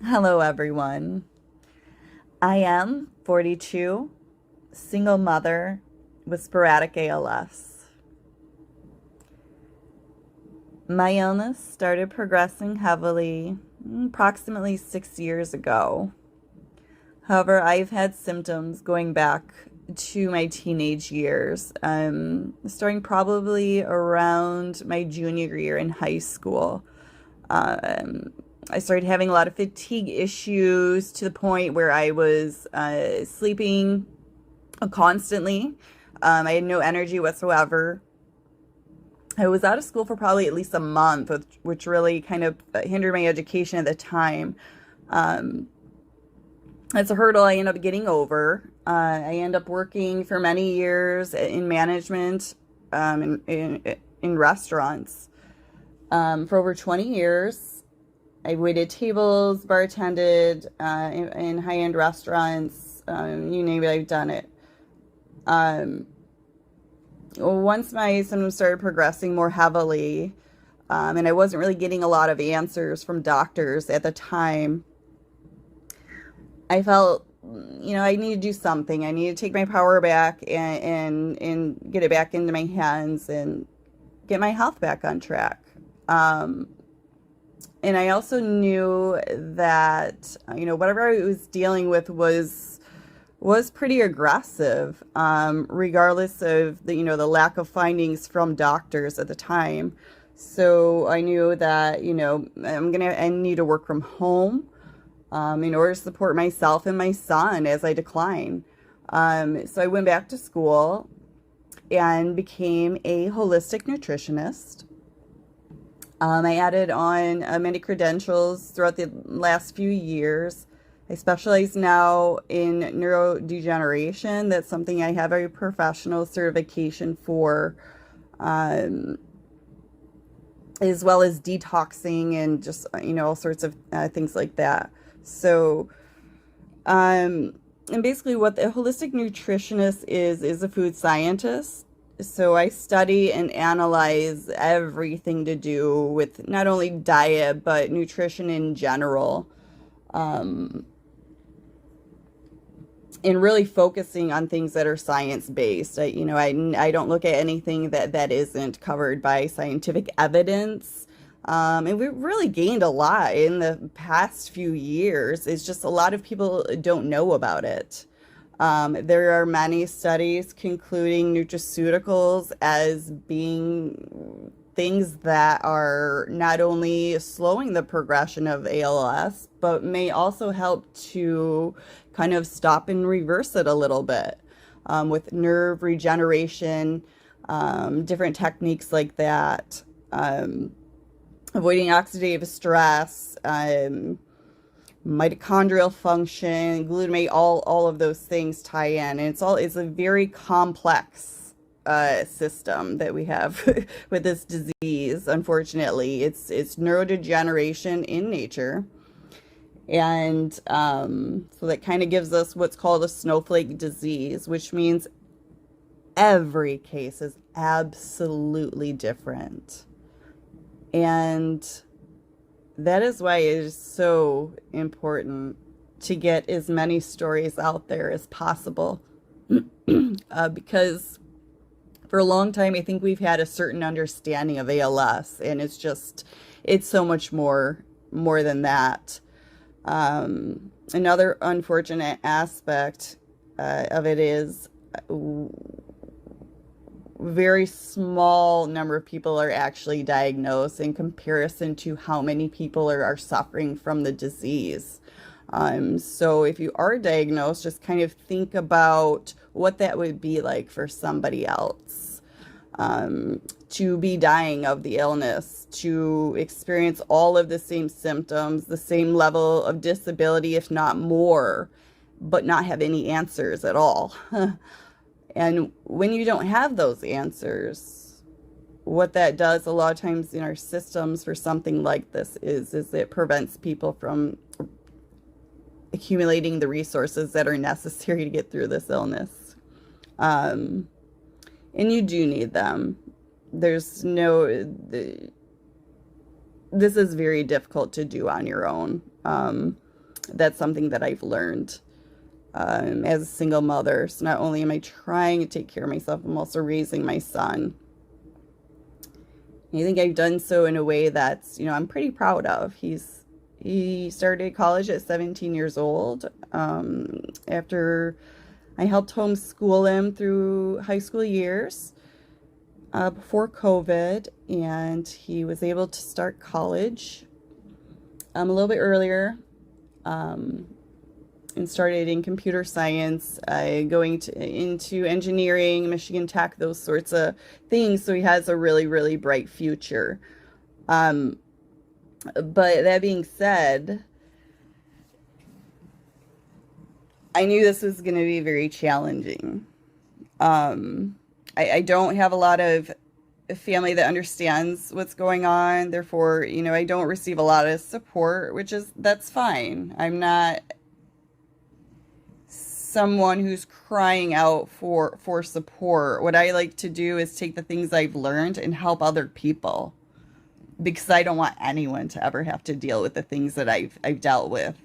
Hello, everyone. I am 42, single mother with sporadic ALS. My illness started progressing heavily approximately 6 years ago. However, I've had symptoms going back to my teenage years, starting probably around my junior year in high school. Um, I started having a lot of fatigue issues to the point where I was sleeping constantly. I had no energy whatsoever. I was out of school for probably at least a month, which really kind of hindered my education at the time. Um, it's a hurdle I ended up getting over. I ended up working for many years in management in restaurants for over 20 years. I waited tables, bartended in high-end restaurants, you name it, I've done it. Um, Once my symptoms started progressing more heavily, and I wasn't really getting a lot of answers from doctors at the time, I felt, I need to do something. I need to take my power back and get it back into my hands and get my health back on track. Um, and I also knew that, whatever I was dealing with was pretty aggressive, regardless of the lack of findings from doctors at the time. So I knew that, I need to work from home, in order to support myself and my son as I decline. So I went back to school and became a holistic nutritionist. I added on many credentials throughout the last few years. I specialize now in neurodegeneration. That's something I have a professional certification for, um, as well as detoxing and just, all sorts of things like that. So, and basically what the holistic nutritionist is a food scientist. So I study and analyze everything to do with not only diet, but nutrition in general. Um, and really focusing on things that are science based. I don't look at anything that isn't covered by scientific evidence. And we've really gained a lot in the past few years. It's just a lot of people don't know about it. There are many studies concluding nutraceuticals as being things that are not only slowing the progression of ALS, but may also help to kind of stop and reverse it a little bit, with nerve regeneration, different techniques like that, avoiding oxidative stress, mitochondrial function, glutamate, all of those things tie in. And it's a very complex system that we have with this disease. Unfortunately, it's neurodegeneration in nature. And so that kind of gives us what's called a snowflake disease, which means every case is absolutely different. And that is why it is so important to get as many stories out there as possible. Because for a long time, I think we've had a certain understanding of ALS, and it's so much more than that. Another unfortunate aspect of it is very small number of people are actually diagnosed in comparison to how many people are suffering from the disease. So if you are diagnosed, just kind of think about what that would be like for somebody else, to be dying of the illness, to experience all of the same symptoms, the same level of disability, if not more, but not have any answers at all. And when you don't have those answers, what that does a lot of times in our systems for something like this is it prevents people from accumulating the resources that are necessary to get through this illness. And you do need them. This is very difficult to do on your own. That's something that I've learned as a single mother. So not only am I trying to take care of myself, I'm also raising my son. And I think I've done so in a way that's, I'm pretty proud of. He started college at 17 years old. After I helped homeschool him through high school years before COVID, and he was able to start college a little bit earlier. And started in computer science, going into engineering, Michigan Tech, those sorts of things. So he has a really, really bright future. But that being said, I knew this was going to be very challenging. I don't have a lot of family that understands what's going on. Therefore, I don't receive a lot of support, that's fine. I'm not someone who's crying out for support. What I like to do is take the things I've learned and help other people, because I don't want anyone to ever have to deal with the things that I've dealt with.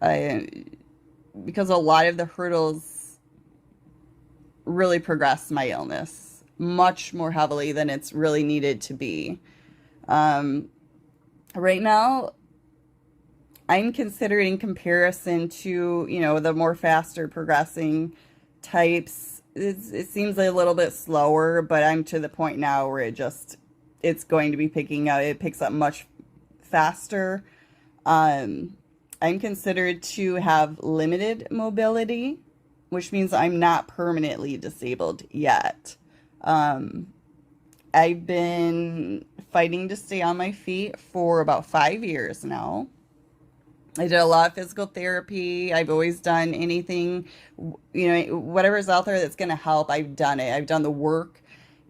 Because a lot of the hurdles really progress my illness much more heavily than it's really needed to be. Right now, I'm considering, in comparison to, the more faster progressing types, it seems a little bit slower, but I'm to the point now where it's going to be picking up. It picks up much faster. I'm considered to have limited mobility, which means I'm not permanently disabled yet. I've been fighting to stay on my feet for about 5 years now. I did a lot of physical therapy. I've always done anything, whatever's out there that's going to help. I've done it. I've done the work,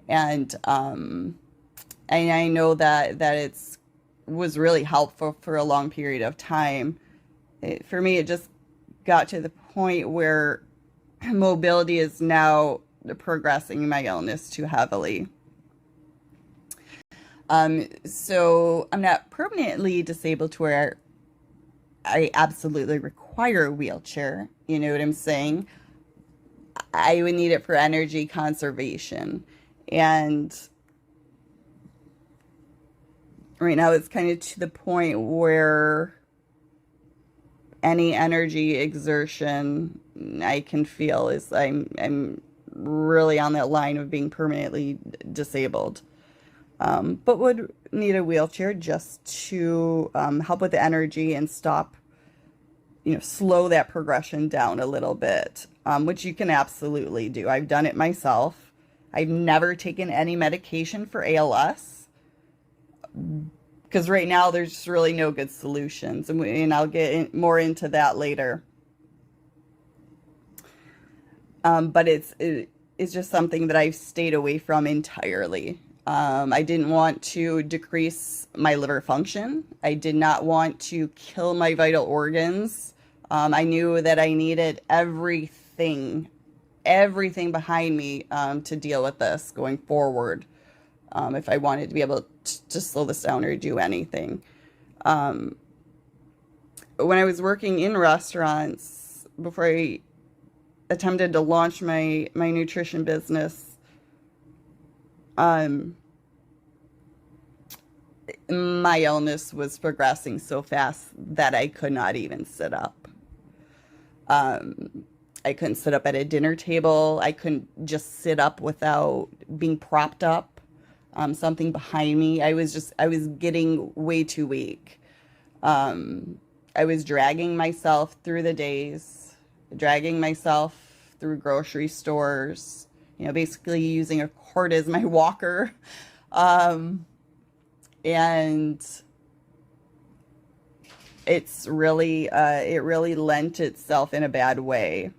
and I know that was really helpful for a long period of time. For me, it just got to the point where mobility is now progressing my illness too heavily. So I'm not permanently disabled to where I absolutely require a wheelchair. You know what I'm saying? I would need it for energy conservation. And right now it's kind of to the point where any energy exertion I can feel is I'm really on that line of being permanently disabled. But would need a wheelchair just to help with the energy and stop, slow that progression down a little bit, which you can absolutely do. I've done it myself. I've never taken any medication for ALS, because right now there's just really no good solutions, and I'll get more into that later. But it's just something that I've stayed away from entirely. I didn't want to decrease my liver function. I did not want to kill my vital organs. I knew that I needed everything behind me to deal with this going forward, if I wanted to be able to slow this down or do anything. When I was working in restaurants, before I attempted to launch my nutrition business, my illness was progressing so fast that I could not even sit up. I couldn't sit up at a dinner table. I couldn't just sit up without being propped up. Something behind me. I was getting way too weak. I was dragging myself through the days, dragging myself through grocery stores, basically using a cord as my walker. And it's really, it really lent itself in a bad way.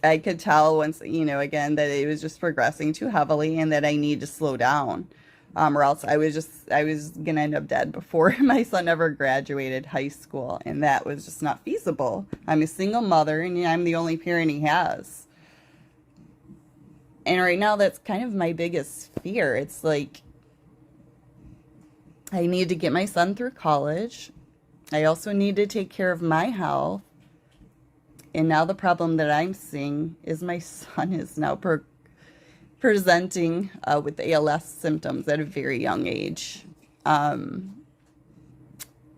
I could tell once, again, that it was just progressing too heavily and that I need to slow down. Or else I was gonna end up dead before my son ever graduated high school. And that was just not feasible. I'm a single mother, and I'm the only parent he has. And right now, that's kind of my biggest fear. It's like, I need to get my son through college. I also need to take care of my health. And now the problem that I'm seeing is my son is now presenting with ALS symptoms at a very young age.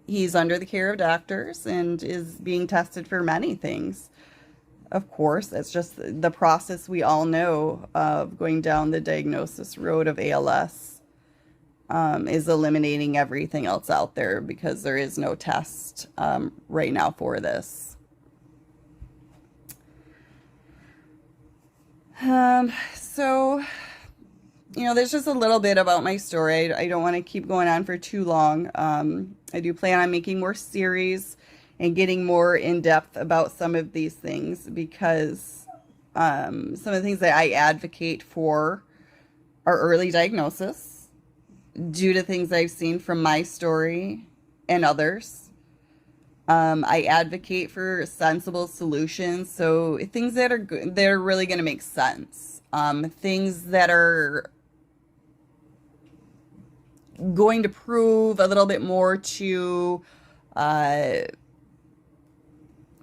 He's under the care of doctors and is being tested for many things. Of course, it's just the process we all know of going down the diagnosis road of ALS, is eliminating everything else out there because there is no test right now for this. So, there's just a little bit about my story. I don't want to keep going on for too long. I do plan on making more series and getting more in depth about some of these things because some of the things that I advocate for are early diagnosis due to things I've seen from my story and others. I advocate for sensible solutions, so things that are really going to make sense. Things that are going to prove a little bit more to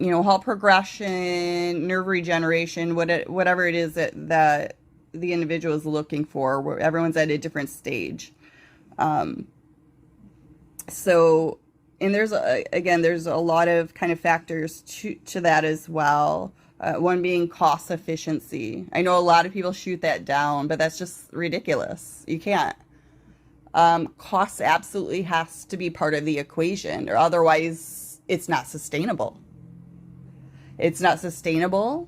halt progression, nerve regeneration, whatever it is that the individual is looking for, where everyone's at a different stage. So, and there's a lot of kind of factors to that as well. One being cost efficiency. I know a lot of people shoot that down, but that's just ridiculous. You can't. Cost absolutely has to be part of the equation, or otherwise it's not sustainable. It's not sustainable.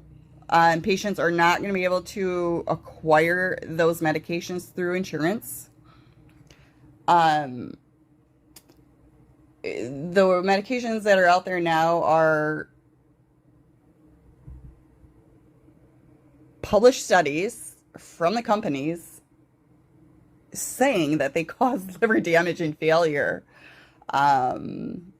Patients are not going to be able to acquire those medications through insurance. The medications that are out there now are published studies from the companies saying that they cause liver damage and failure. And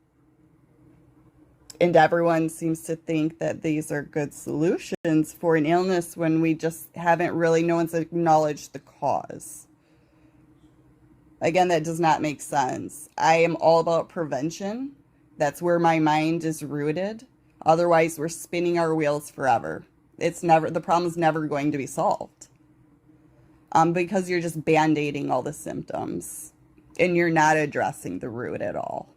everyone seems to think that these are good solutions for an illness when we just haven't really, no one's acknowledged the cause. Again, that does not make sense. I am all about prevention. That's where my mind is rooted. Otherwise, we're spinning our wheels forever. The problem's never going to be solved. Because you're just band-aiding all the symptoms and you're not addressing the root at all.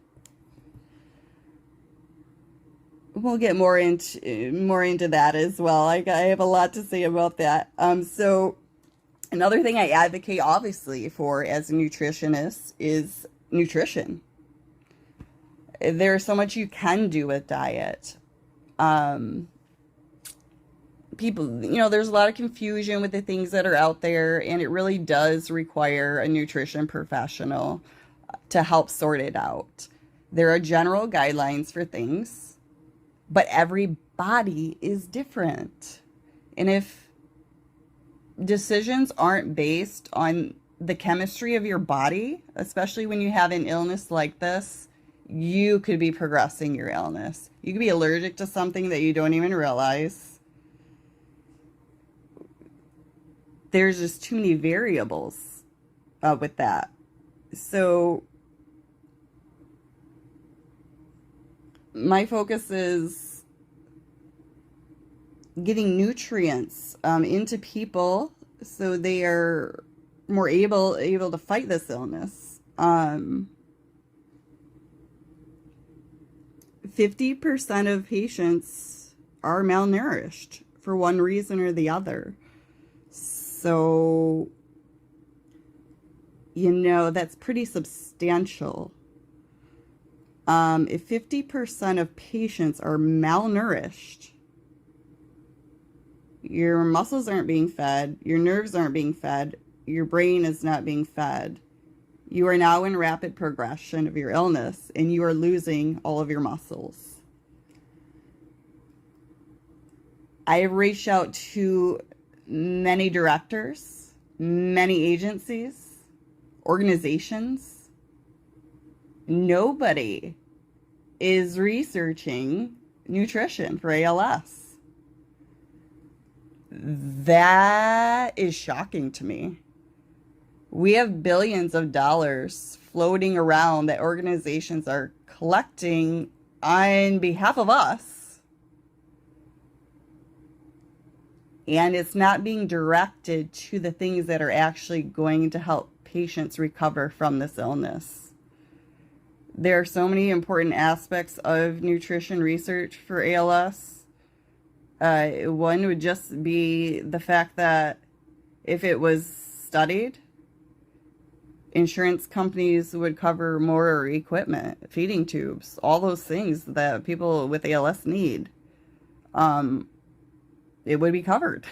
We'll get more into that as well. I have a lot to say about that. So another thing I advocate obviously for as a nutritionist is nutrition. There's so much you can do with diet. People, there's a lot of confusion with the things that are out there, and it really does require a nutrition professional to help sort it out. There are general guidelines for things, but every body is different. And if decisions aren't based on the chemistry of your body, especially when you have an illness like this, you could be progressing your illness. You could be allergic to something that you don't even realize. There's just too many variables with that. So my focus is getting nutrients into people so they are more able to fight this illness. 50% of patients are malnourished for one reason or the other. So, that's pretty substantial. If 50% of patients are malnourished, your muscles aren't being fed, your nerves aren't being fed, your brain is not being fed, you are now in rapid progression of your illness and you are losing all of your muscles. I have reached out to many directors, many agencies, organizations. Nobody is researching nutrition for ALS. That is shocking to me. We have billions of dollars floating around that organizations are collecting on behalf of us, and it's not being directed to the things that are actually going to help patients recover from this illness. There are so many important aspects of nutrition research for ALS. One would just be the fact that if it was studied, insurance companies would cover more equipment, feeding tubes, all those things that people with ALS need. It would be covered.